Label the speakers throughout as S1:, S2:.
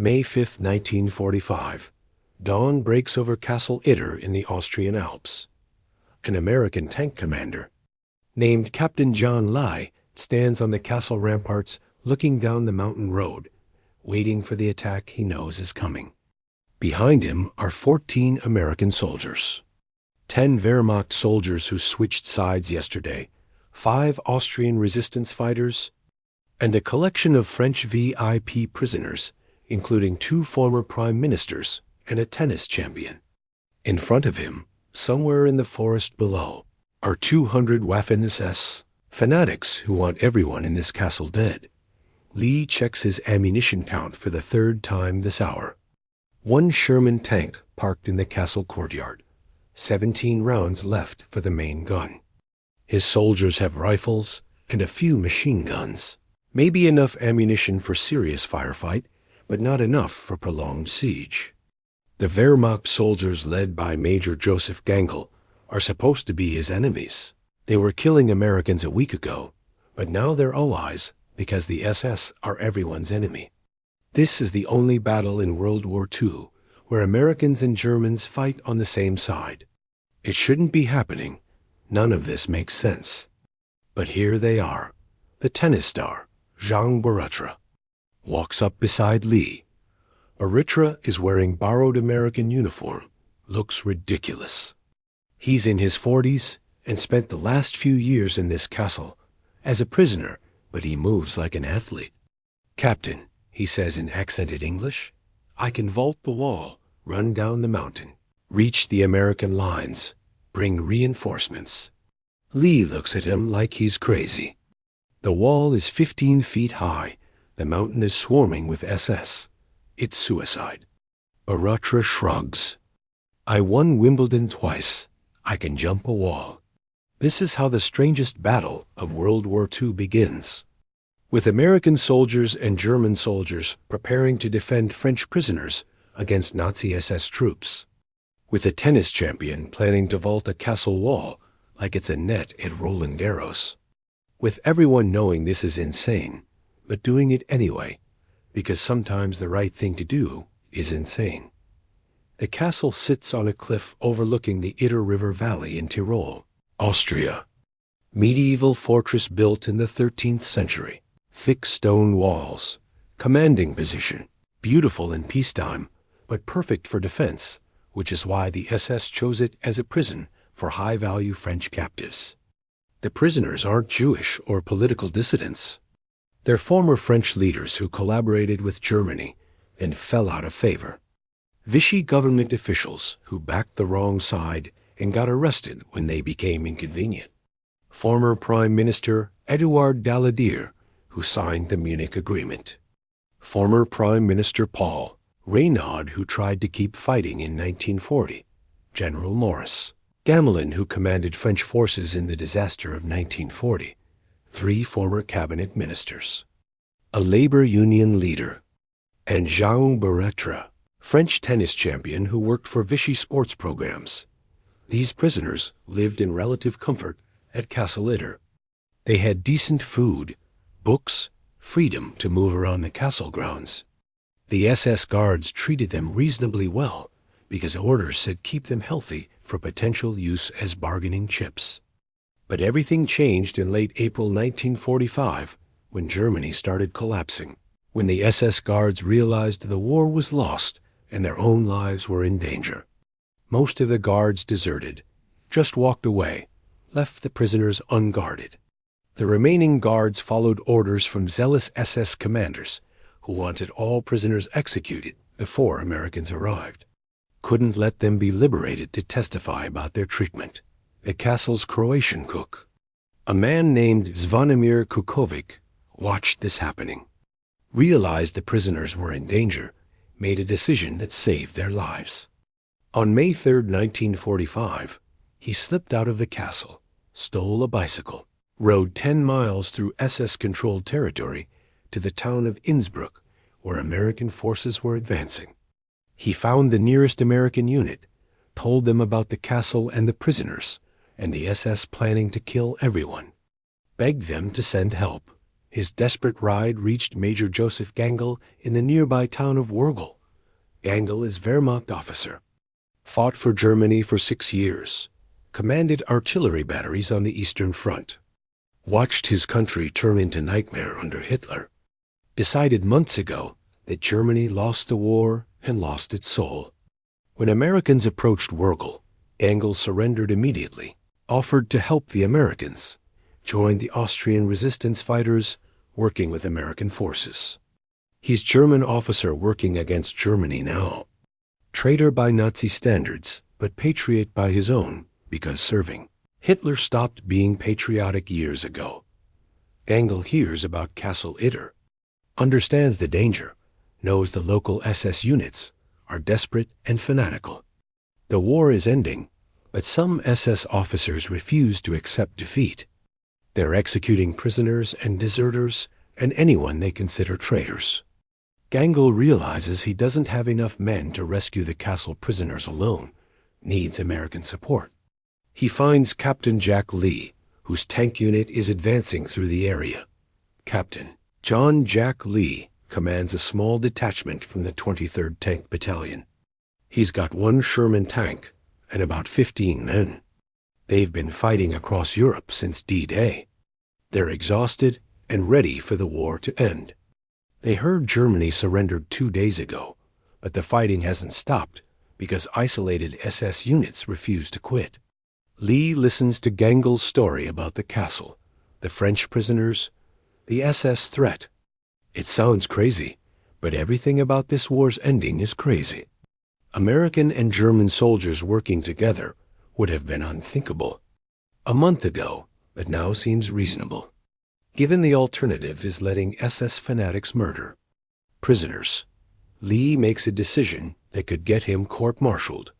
S1: May 5, 1945. Dawn breaks over Castle Itter in the Austrian Alps. An American tank commander, named Captain John Lai, stands on the castle ramparts looking down the mountain road, waiting for the attack he knows is coming. Behind him are 14 American soldiers. 10 Wehrmacht soldiers who switched sides yesterday, 5 Austrian resistance fighters, and a collection of French VIP prisoners, including 2 former prime ministers and a tennis champion. In front of him, somewhere in the forest below, are 200 Waffen-SS, fanatics who want everyone in this castle dead. Lee checks his ammunition count for the 3rd time this hour. 1 Sherman tank parked in the castle courtyard. 17 rounds left for the main gun. His soldiers have rifles and a few machine guns. Maybe enough ammunition for serious firefight, but not enough for prolonged siege. The Wehrmacht soldiers led by Major Joseph Gangl are supposed to be his enemies. They were killing Americans a week ago, but now they're allies because the SS are everyone's enemy. This is the only battle in World War II where Americans and Germans fight on the same side. It shouldn't be happening. None of this makes sense. But here they are. The tennis star, Borotra, walks up beside Lee. Borotra is wearing borrowed American uniform, looks ridiculous. He's in his 40s and spent the last few years in this castle as a prisoner, but he moves like an athlete. "Captain," he says in accented English, "I can vault the wall, run down the mountain, reach the American lines, bring reinforcements." Lee looks at him like he's crazy. The wall is 15 feet high. The mountain is swarming with SS. It's suicide. Borotra shrugs. "I won Wimbledon twice. I can jump a wall." This is how the strangest battle of World War II begins, with American soldiers and German soldiers preparing to defend French prisoners against Nazi SS troops, with a tennis champion planning to vault a castle wall like it's a net at Roland Garros, with everyone knowing this is insane, but doing it anyway, because sometimes the right thing to do is insane. The castle sits on a cliff overlooking the Itter River Valley in Tyrol, Austria. Medieval fortress built in the 13th century. Thick stone walls. Commanding position. Beautiful in peacetime, but perfect for defense, which is why the SS chose it as a prison for high-value French captives. The prisoners aren't Jewish or political dissidents. They're former French leaders who collaborated with Germany and fell out of favor. Vichy government officials who backed the wrong side and got arrested when they became inconvenient. Former Prime Minister Édouard Daladier, who signed the Munich Agreement. Former Prime Minister Paul Reynaud, who tried to keep fighting in 1940. General Maurice Gamelin, who commanded French forces in the disaster of 1940. 3 former cabinet ministers. A labor union leader. And Jean Borotra, French tennis champion who worked for Vichy sports programs. These prisoners lived in relative comfort at Castle Itter. They had decent food, books, freedom to move around the castle grounds. The SS guards treated them reasonably well because orders said keep them healthy for potential use as bargaining chips. But everything changed in late April 1945 when Germany started collapsing, when the SS guards realized the war was lost and their own lives were in danger. Most of the guards deserted, just walked away, left the prisoners unguarded. The remaining guards followed orders from zealous SS commanders who wanted all prisoners executed before Americans arrived. Couldn't let them be liberated to testify about their treatment. The castle's Croatian cook, a man named Zvonimir Kukovic, watched this happening, realized the prisoners were in danger, made a decision that saved their lives. On May 3, 1945, he slipped out of the castle, stole a bicycle, rode 10 miles through SS-controlled territory to the town of Innsbruck, where American forces were advancing. He found the nearest American unit, told them about the castle and the prisoners, and the SS planning to kill everyone, begged them to send help, His desperate ride reached Major Joseph Gangl in the nearby town of Wurgl. Gangl is Wehrmacht officer. Fought for Germany for 6 years. Commanded artillery batteries on the Eastern Front. Watched his country turn into nightmare under Hitler. Decided months ago that Germany lost the war and lost its soul. When Americans approached Wurgl, Gangl surrendered immediately, offered to help the Americans, joined the Austrian resistance fighters working with American forces. He's German officer working against Germany now. Traitor by Nazi standards, but patriot by his own, because serving. Hitler stopped being patriotic years ago. Gangl hears about Castle Itter, understands the danger, knows the local SS units are desperate and fanatical. The war is ending, but some SS officers refuse to accept defeat. They're executing prisoners and deserters and anyone they consider traitors. Gangl realizes he doesn't have enough men to rescue the castle prisoners alone, needs American support. He finds Captain Jack Lee, whose tank unit is advancing through the area. Captain John Jack Lee commands a small detachment from the 23rd Tank Battalion. He's got 1 Sherman tank and about 15 men. They've been fighting across Europe since D-Day. They're exhausted and ready for the war to end. They heard Germany surrendered 2 days ago, but the fighting hasn't stopped because isolated SS units refuse to quit. Lee listens to Gangl's story about the castle, the French prisoners, the SS threat. It sounds crazy, but everything about this war's ending is crazy. American and German soldiers working together would have been unthinkable a month ago, but now seems reasonable. Given the alternative is letting SS fanatics murder prisoners, Lee makes a decision that could get him court-martialed.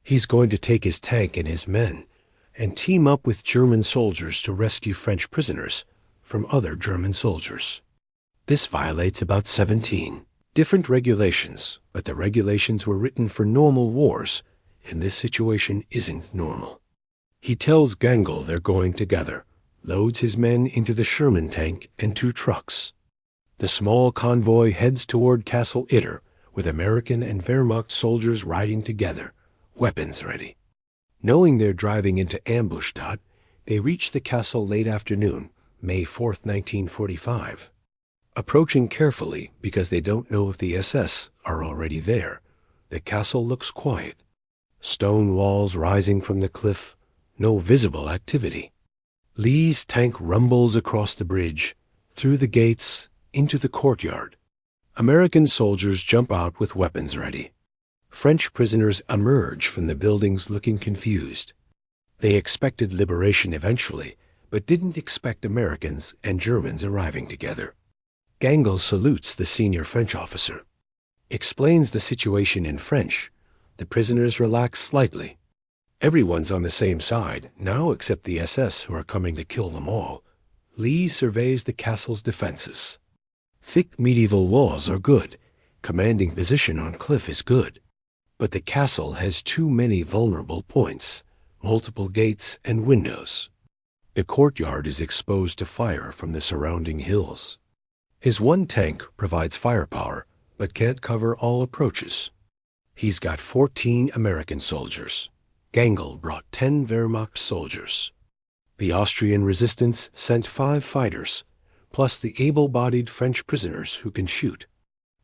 S1: He's going to take his tank and his men and team up with German soldiers to rescue French prisoners from other German soldiers. This violates about 17 different regulations, but the regulations were written for normal wars, and this situation isn't normal. He tells Gangl they're going together, loads his men into the Sherman tank and 2 trucks. The small convoy heads toward Castle Itter, with American and Wehrmacht soldiers riding together, weapons ready. Knowing they're driving into ambush, they reach the castle late afternoon, May 4th, 1945. Approaching carefully because they don't know if the SS are already there, the castle looks quiet. Stone walls rising from the cliff, no visible activity. Lee's tank rumbles across the bridge, through the gates, into the courtyard. American soldiers jump out with weapons ready. French prisoners emerge from the buildings looking confused. They expected liberation eventually, but didn't expect Americans and Germans arriving together. Gangl salutes the senior French officer. Explains the situation in French. The prisoners relax slightly. Everyone's on the same side, now except the SS who are coming to kill them all. Lee surveys the castle's defenses. Thick medieval walls are good. Commanding position on cliff is good. But the castle has too many vulnerable points, multiple gates and windows. The courtyard is exposed to fire from the surrounding hills. His 1 tank provides firepower, but can't cover all approaches. He's got 14 American soldiers. Gangl brought 10 Wehrmacht soldiers. The Austrian resistance sent 5 fighters, plus the able-bodied French prisoners who can shoot.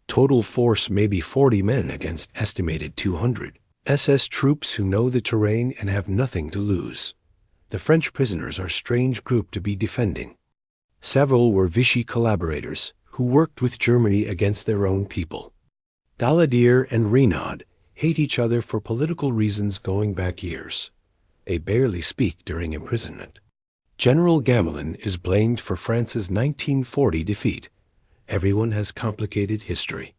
S1: Total force may be 40 men against estimated 200. SS troops who know the terrain and have nothing to lose. The French prisoners are a strange group to be defending. Several were Vichy collaborators who worked with Germany against their own people. Daladier and Renaud hate each other for political reasons going back years. They barely speak during imprisonment. General Gamelin is blamed for France's 1940 defeat. Everyone has complicated history.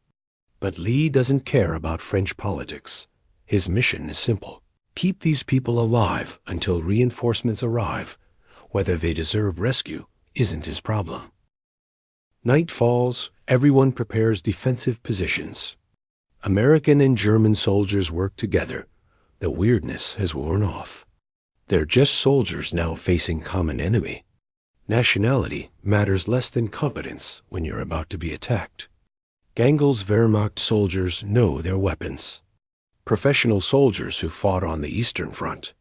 S1: But Lee doesn't care about French politics. His mission is simple. Keep these people alive until reinforcements arrive. Whether they deserve rescue isn't his problem. Night falls, everyone prepares defensive positions. American and German soldiers work together. The weirdness has worn off. They're just soldiers now facing common enemy. Nationality matters less than competence when you're about to be attacked. Gangl's Wehrmacht soldiers know their weapons. Professional soldiers who fought on the Eastern Front.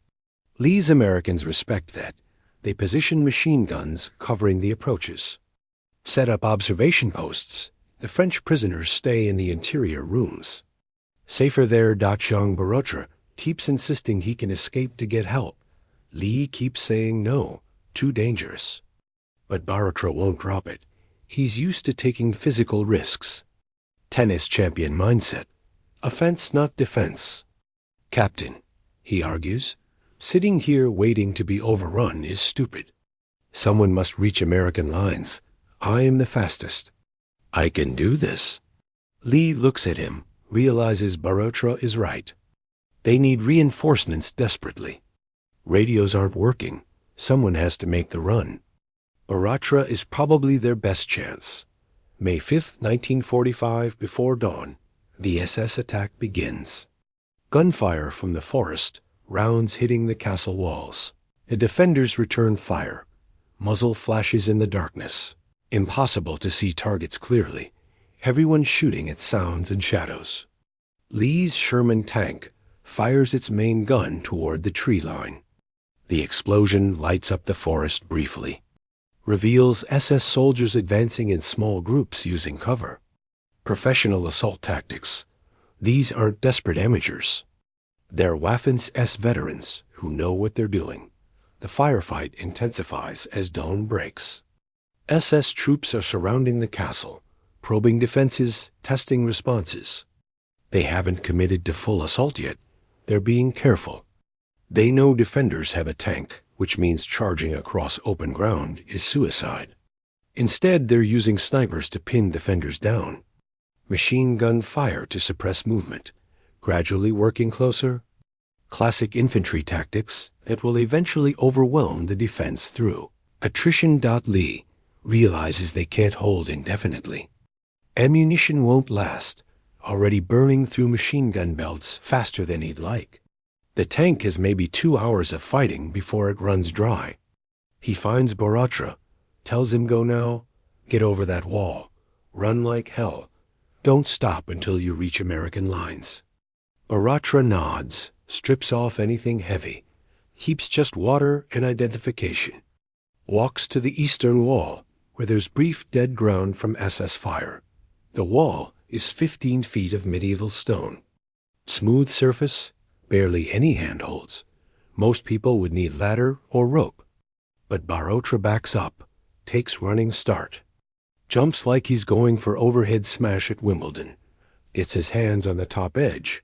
S1: Lee's Americans respect that. They position machine guns covering the approaches. Set up observation posts. The French prisoners stay in the interior rooms. Safer there. Young Borotra keeps insisting he can escape to get help. Lee keeps saying no, too dangerous. But Borotra won't drop it. He's used to taking physical risks. Tennis champion mindset. Offense, not defense. Captain, he argues, sitting here waiting to be overrun is stupid. Someone must reach American lines. I am the fastest. I can do this. Lee looks at him, realizes Borotra is right. They need reinforcements desperately. Radios aren't working. Someone has to make the run. Borotra is probably their best chance. May 5th, 1945, before dawn, the SS attack begins. Gunfire from the forest, rounds hitting the castle walls. The defenders return fire. Muzzle flashes in the darkness. Impossible to see targets clearly. Everyone shooting at sounds and shadows. Lee's Sherman tank fires its main gun toward the tree line. The explosion lights up the forest briefly. Reveals SS soldiers advancing in small groups using cover. Professional assault tactics. These aren't desperate amateurs. They're Waffen-SS veterans who know what they're doing. The firefight intensifies as dawn breaks. SS troops are surrounding the castle, probing defenses, testing responses. They haven't committed to full assault yet. They're being careful. They know defenders have a tank, which means charging across open ground is suicide. Instead, they're using snipers to pin defenders down. Machine gun fire to suppress movement, gradually working closer. Classic infantry tactics that will eventually overwhelm the defense through. Attrition. Lee realizes they can't hold indefinitely. Ammunition won't last, already burning through machine gun belts faster than he'd like. The tank has maybe 2 hours of fighting before it runs dry. He finds Borotra, tells him go now, get over that wall, run like hell, don't stop until you reach American lines. Borotra nods, strips off anything heavy, keeps just water and identification. Walks to the eastern wall, where there's brief dead ground from SS fire. The wall is 15 feet of medieval stone. Smooth surface, barely any handholds. Most people would need ladder or rope. But Borotra backs up, takes running start. Jumps like he's going for overhead smash at Wimbledon. Gets his hands on the top edge.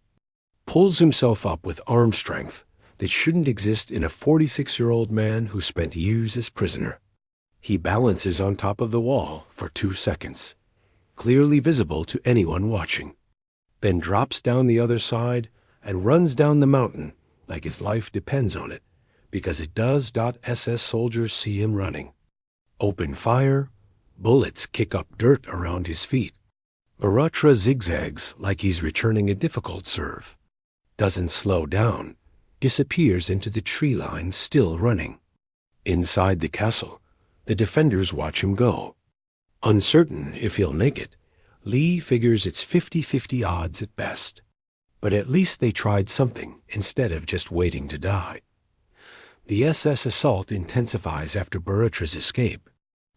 S1: Pulls himself up with arm strength that shouldn't exist in a 46-year-old man who spent years as prisoner. He balances on top of the wall for 2 seconds, clearly visible to anyone watching. Then drops down the other side and runs down the mountain like his life depends on it, because it does. SS soldiers see him running. Open fire, bullets kick up dirt around his feet. Borotra zigzags like he's returning a difficult serve. Doesn't slow down, disappears into the tree line, still running. Inside the castle, the defenders watch him go. Uncertain if he'll make it, Lee figures it's 50-50 odds at best. But at least they tried something instead of just waiting to die. The SS assault intensifies after Borotra's escape.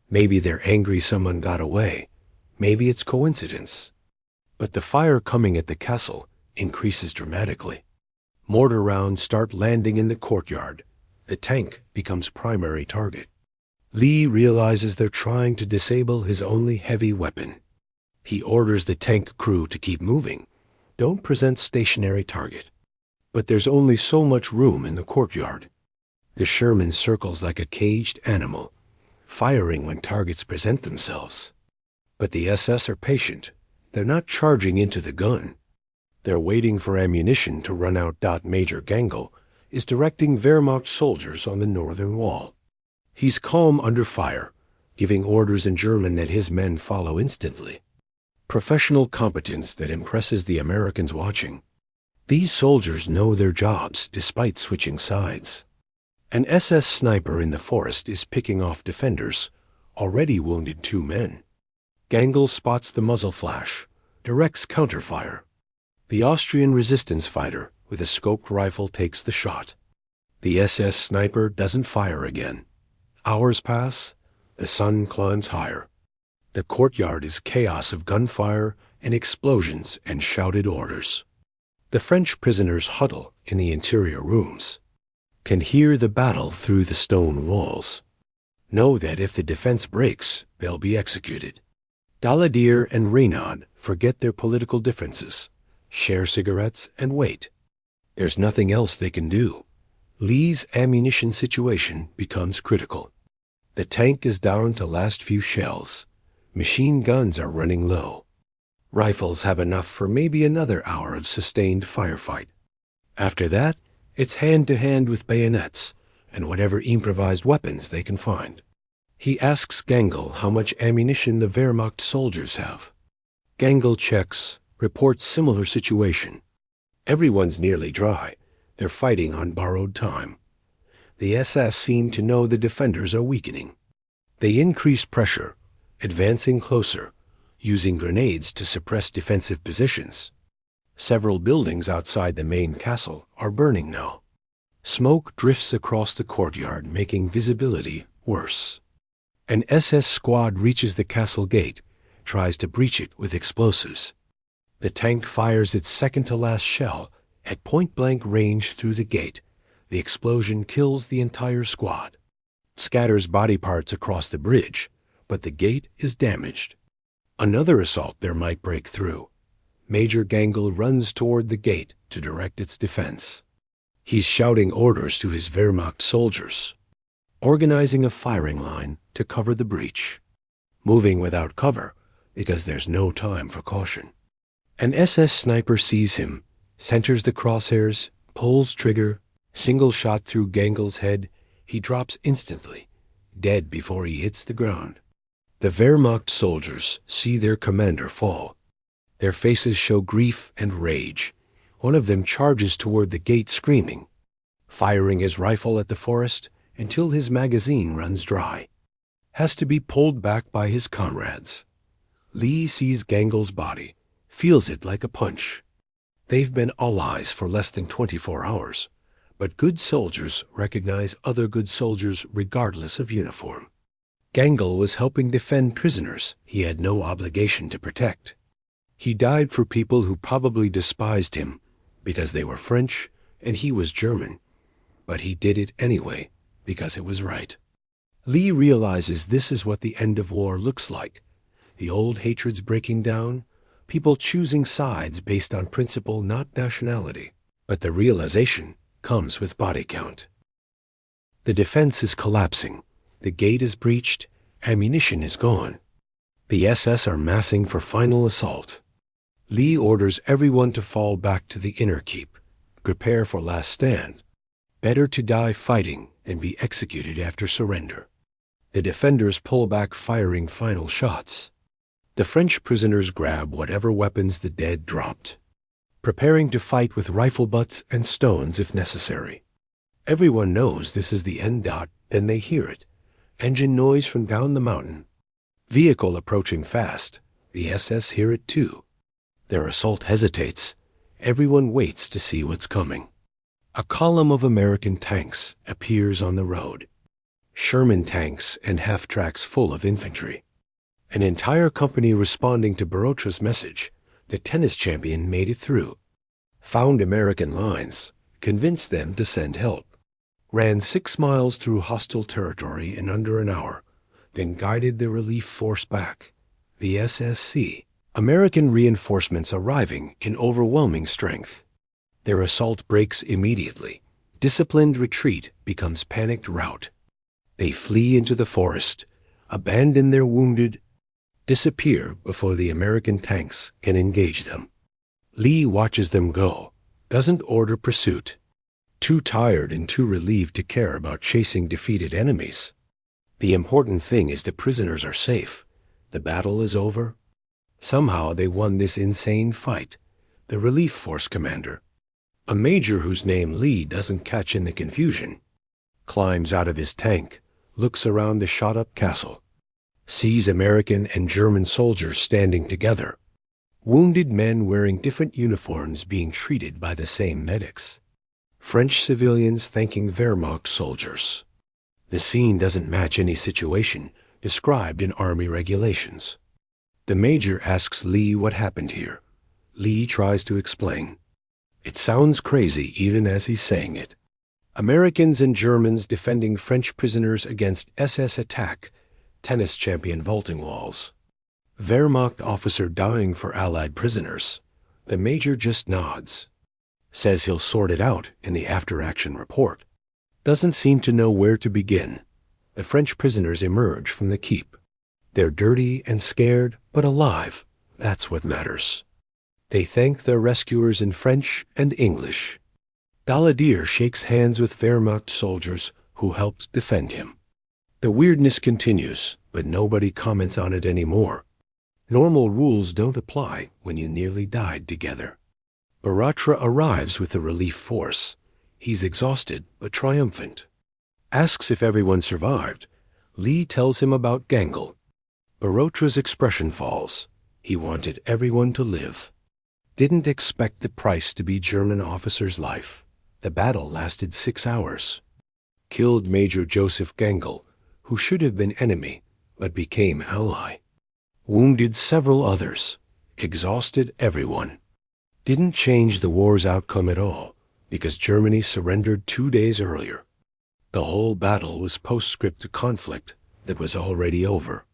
S1: Maybe they're angry someone got away. Maybe it's coincidence. But the fire coming at the castle increases dramatically. Mortar rounds start landing in the courtyard. The tank becomes primary target. Lee realizes they're trying to disable his only heavy weapon. He orders the tank crew to keep moving. Don't present stationary target. But there's only so much room in the courtyard. The Sherman circles like a caged animal, firing when targets present themselves. But the SS are patient. They're not charging into the gun. They're waiting for ammunition to run out. Major Gangl is directing Wehrmacht soldiers on the northern wall. He's calm under fire, giving orders in German that his men follow instantly. Professional competence that impresses the Americans watching. These soldiers know their jobs despite switching sides. An SS sniper in the forest is picking off defenders, already wounded 2 men. Gangl spots the muzzle flash, directs counterfire. The Austrian resistance fighter with a scoped rifle takes the shot. The SS sniper doesn't fire again. Hours pass, the sun climbs higher. The courtyard is chaos of gunfire and explosions and shouted orders. The French prisoners huddle in the interior rooms, can hear the battle through the stone walls, know that if the defense breaks, they'll be executed. Daladier and Reynaud forget their political differences, share cigarettes, and wait. There's nothing else they can do. Lee's ammunition situation becomes critical. The tank is down to last few shells. Machine guns are running low. Rifles have enough for maybe another hour of sustained firefight. After that, it's hand-to-hand with bayonets and whatever improvised weapons they can find. He asks Gangl how much ammunition the Wehrmacht soldiers have. Gangl checks, reports similar situation. Everyone's nearly dry. They're fighting on borrowed time. The SS seem to know the defenders are weakening. They increase pressure, advancing closer, using grenades to suppress defensive positions. Several buildings outside the main castle are burning now. Smoke drifts across the courtyard, making visibility worse. An SS squad reaches the castle gate, tries to breach it with explosives. The tank fires its second-to-last shell at point-blank range through the gate. The explosion kills the entire squad, scatters body parts across the bridge, but the gate is damaged. Another assault there might break through. Major Gangl runs toward the gate to direct its defense. He's shouting orders to his Wehrmacht soldiers, organizing a firing line to cover the breach, moving without cover because there's no time for caution. An SS sniper sees him, centers the crosshairs, pulls trigger, single shot through Gangl's head. He drops instantly, dead before he hits the ground. The Wehrmacht soldiers see their commander fall. Their faces show grief and rage. One of them charges toward the gate screaming, firing his rifle at the forest until his magazine runs dry. Has to be pulled back by his comrades. Lee sees Gangl's body, feels it like a punch. They've been allies for less than 24 hours, but good soldiers recognize other good soldiers regardless of uniform. Gangl was helping defend prisoners he had no obligation to protect. He died for people who probably despised him because they were French and he was German, but he did it anyway because it was right. Lee realizes this is what the end of war looks like. The old hatreds breaking down, people choosing sides based on principle, not nationality. But the realization comes with body count. The defense is collapsing. The gate is breached. Ammunition is gone. The SS are massing for final assault. Lee orders everyone to fall back to the inner keep, prepare for last stand. Better to die fighting than be executed after surrender. The defenders pull back, firing final shots. The French prisoners grab whatever weapons the dead dropped, preparing to fight with rifle butts and stones if necessary. Everyone knows this is the end dot, then they hear it. Engine noise from down the mountain. Vehicle approaching fast. The SS hear it too. Their assault hesitates. Everyone waits to see what's coming. A column of American tanks appears on the road. Sherman tanks and half-tracks full of infantry. An entire company responding to Borotra's message. The tennis champion made it through. Found American lines, convinced them to send help. Ran 6 miles through hostile territory in under an hour, then guided the relief force back. The SSC. American reinforcements arriving in overwhelming strength. Their assault breaks immediately. Disciplined retreat becomes panicked rout. They flee into the forest, abandon their wounded, disappear before the American tanks can engage them. Lee watches them go, doesn't order pursuit. Too tired and too relieved to care about chasing defeated enemies. The important thing is the prisoners are safe. The battle is over. Somehow they won this insane fight. The relief force commander, a major whose name Lee doesn't catch in the confusion, climbs out of his tank, looks around the shot-up castle, sees American and German soldiers standing together, wounded men wearing different uniforms being treated by the same medics, French civilians thanking Wehrmacht soldiers. The scene doesn't match any situation described in Army regulations. The major asks Lee what happened here. Lee tries to explain. It sounds crazy even as he's saying it. Americans and Germans defending French prisoners against SS attack, tennis champion vaulting walls. Wehrmacht officer dying for Allied prisoners. The major just nods. Says he'll sort it out in the after-action report. Doesn't seem to know where to begin. The French prisoners emerge from the keep. They're dirty and scared, but alive. That's what matters. They thank their rescuers in French and English. Daladier shakes hands with Wehrmacht soldiers who helped defend him. The weirdness continues, but nobody comments on it anymore. Normal rules don't apply when you nearly died together. Borotra arrives with the relief force. He's exhausted but triumphant. Asks if everyone survived. Lee tells him about Gangl. Borotra's expression falls. He wanted everyone to live. Didn't expect the price to be German officer's life. The battle lasted 6 hours. Killed Major Joseph Gangl, who should have been enemy, but became ally. Wounded several others. Exhausted everyone. Didn't change the war's outcome at all, because Germany surrendered 2 days earlier. The whole battle was postscript to conflict that was already over.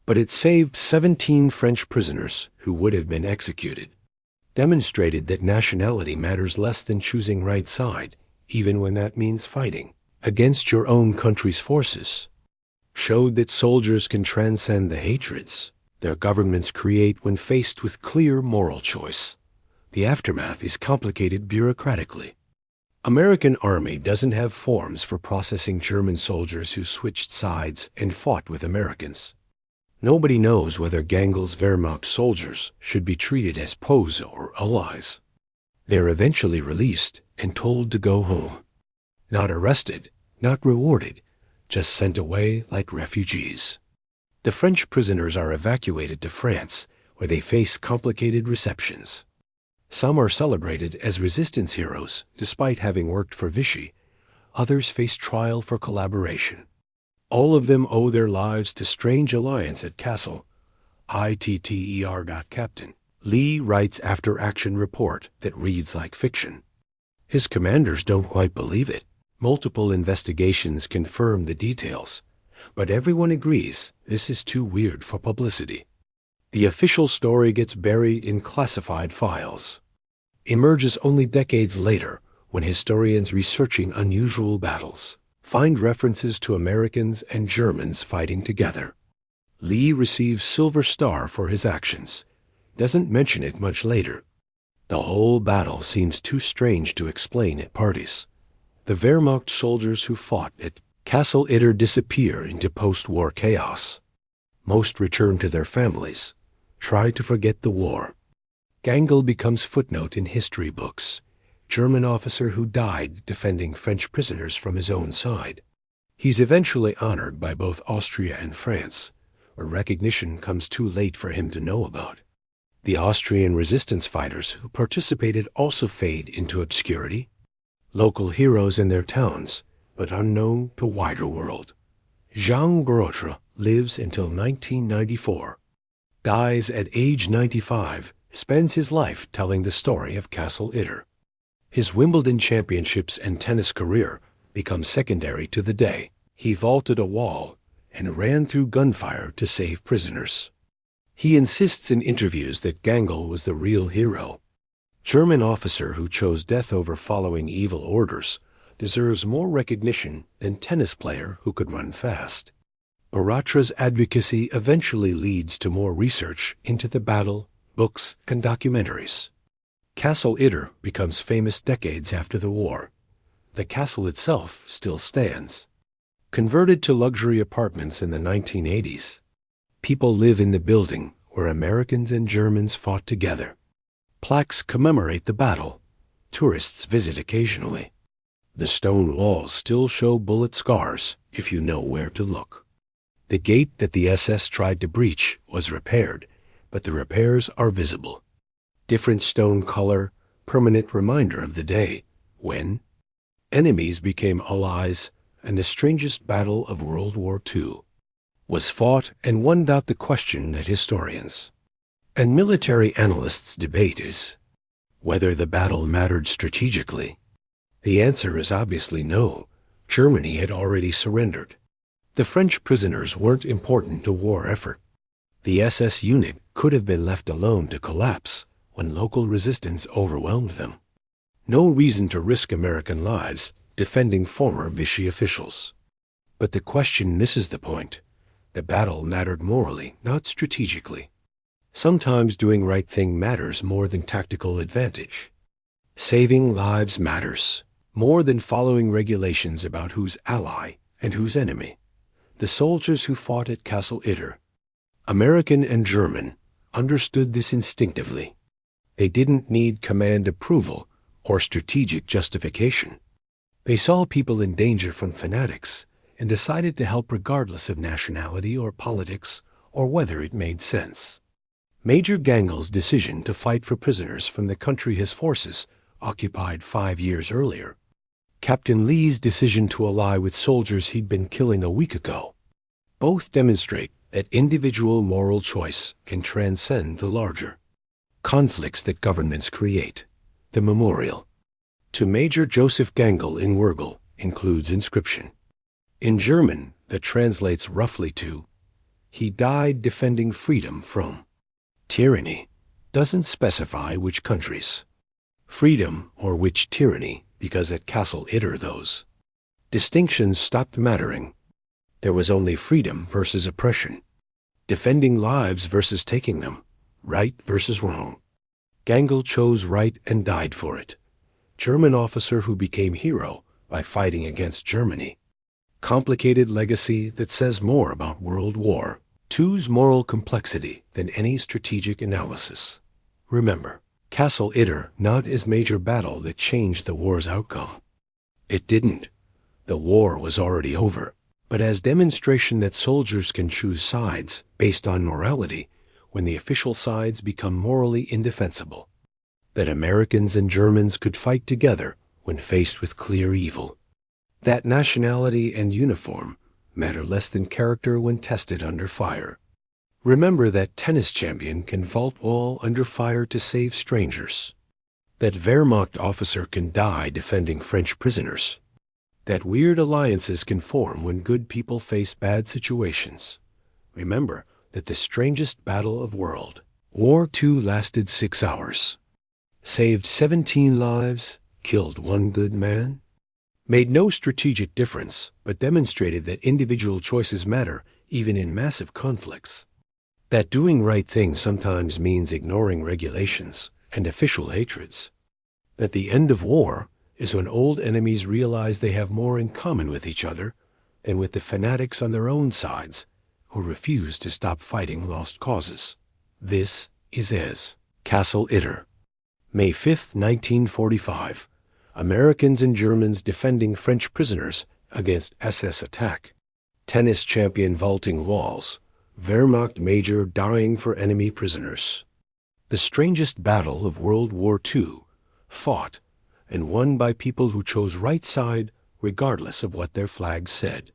S1: But it saved 17 French prisoners who would have been executed. Demonstrated that nationality matters less than choosing right side, even when that means fighting against your own country's forces. Showed that soldiers can transcend the hatreds their governments create when faced with clear moral choice. The aftermath is complicated bureaucratically. American Army doesn't have forms for processing German soldiers who switched sides and fought with Americans. Nobody knows whether Gangl's Wehrmacht soldiers should be treated as POs or allies. They're eventually released and told to go home. Not arrested, not rewarded, just sent away like refugees. The French prisoners are evacuated to France, where they face complicated receptions. Some are celebrated as resistance heroes, despite having worked for Vichy. Others face trial for collaboration. All of them owe their lives to strange alliance at Castle Itter. Captain Lee writes after-action report that reads like fiction. His commanders don't quite believe it. Multiple investigations confirm the details, but everyone agrees this is too weird for publicity. The official story gets buried in classified files. Emerges only decades later when historians researching unusual battles find references to Americans and Germans fighting together. Lee receives Silver Star for his actions. Doesn't mention it much later. The whole battle seems too strange to explain at parties. The Wehrmacht soldiers who fought at Castle Itter disappear into post-war chaos. Most return to their families, try to forget the war. Gangl becomes footnote in history books. German officer who died defending French prisoners from his own side. He's eventually honored by both Austria and France, where recognition comes too late for him to know about. The Austrian resistance fighters who participated also fade into obscurity. Local heroes in their towns, but unknown to wider world. Jean Borotra lives until 1994. Dies at age 95, spends his life telling the story of Castle Itter. His Wimbledon championships and tennis career become secondary to the day. He vaulted a wall and ran through gunfire to save prisoners. He insists in interviews that Gangl was the real hero. German officer who chose death over following evil orders deserves more recognition than tennis player who could run fast. Borotra's advocacy eventually leads to more research into the battle, books, and documentaries. Castle Itter becomes famous decades after the war. The castle itself still stands. Converted to luxury apartments in the 1980s, people live in the building where Americans and Germans fought together. Plaques commemorate the battle. Tourists visit occasionally. The stone walls still show bullet scars if you know where to look. The gate that the SS tried to breach was repaired, but the repairs are visible. Different stone color, permanent reminder of the day when enemies became allies and the strangest battle of World War II was fought and won. The question that historians and military analysts debate is whether the battle mattered strategically. The answer is obviously no. Germany had already surrendered. The French prisoners weren't important to war effort. The SS unit could have been left alone to collapse when local resistance overwhelmed them. No reason to risk American lives defending former Vichy officials. But the question misses the point. The battle mattered morally, not strategically. Sometimes doing right thing matters more than tactical advantage. Saving lives matters more than following regulations about who's ally and who's enemy. The soldiers who fought at Castle Itter, American and German, understood this instinctively. They didn't need command approval or strategic justification. They saw people in danger from fanatics and decided to help regardless of nationality or politics or whether it made sense. Major Gangl's decision to fight for prisoners from the country his forces occupied 5 years earlier. Captain Lee's decision to ally with soldiers he'd been killing a week ago. Both demonstrate that individual moral choice can transcend the larger conflicts that governments create. The memorial to Major Joseph Gangl in Wurgel includes inscription in German that translates roughly to, "He died defending freedom from tyranny." Doesn't specify which countries. Freedom or which tyranny, because at Castle Itter those distinctions stopped mattering. There was only freedom versus oppression, defending lives versus taking them, right versus wrong. Gangl chose right and died for it. German officer who became hero by fighting against Germany. Complicated legacy that says more about World War II's moral complexity than any strategic analysis. Remember, Castle Itter not as major battle that changed the war's outcome. It didn't. The war was already over. But as demonstration that soldiers can choose sides based on morality when the official sides become morally indefensible. That Americans and Germans could fight together when faced with clear evil. That nationality and uniform matter less than character when tested under fire. Remember that tennis champion can vault wall under fire to save strangers. That Wehrmacht officer can die defending French prisoners. That weird alliances can form when good people face bad situations. Remember that the strangest battle of World War II lasted 6 hours. Saved 17 lives, killed 1 good man. Made no strategic difference, but demonstrated that individual choices matter even in massive conflicts. That doing right things sometimes means ignoring regulations and official hatreds. That the end of war is when old enemies realize they have more in common with each other than with the fanatics on their own sides who refuse to stop fighting lost causes. This is Castle Itter. May 5, 1945. Americans and Germans defending French prisoners against SS attack. Tennis champion vaulting walls. Wehrmacht major dying for enemy prisoners. The strangest battle of World War II, fought and won by people who chose right side regardless of what their flag said.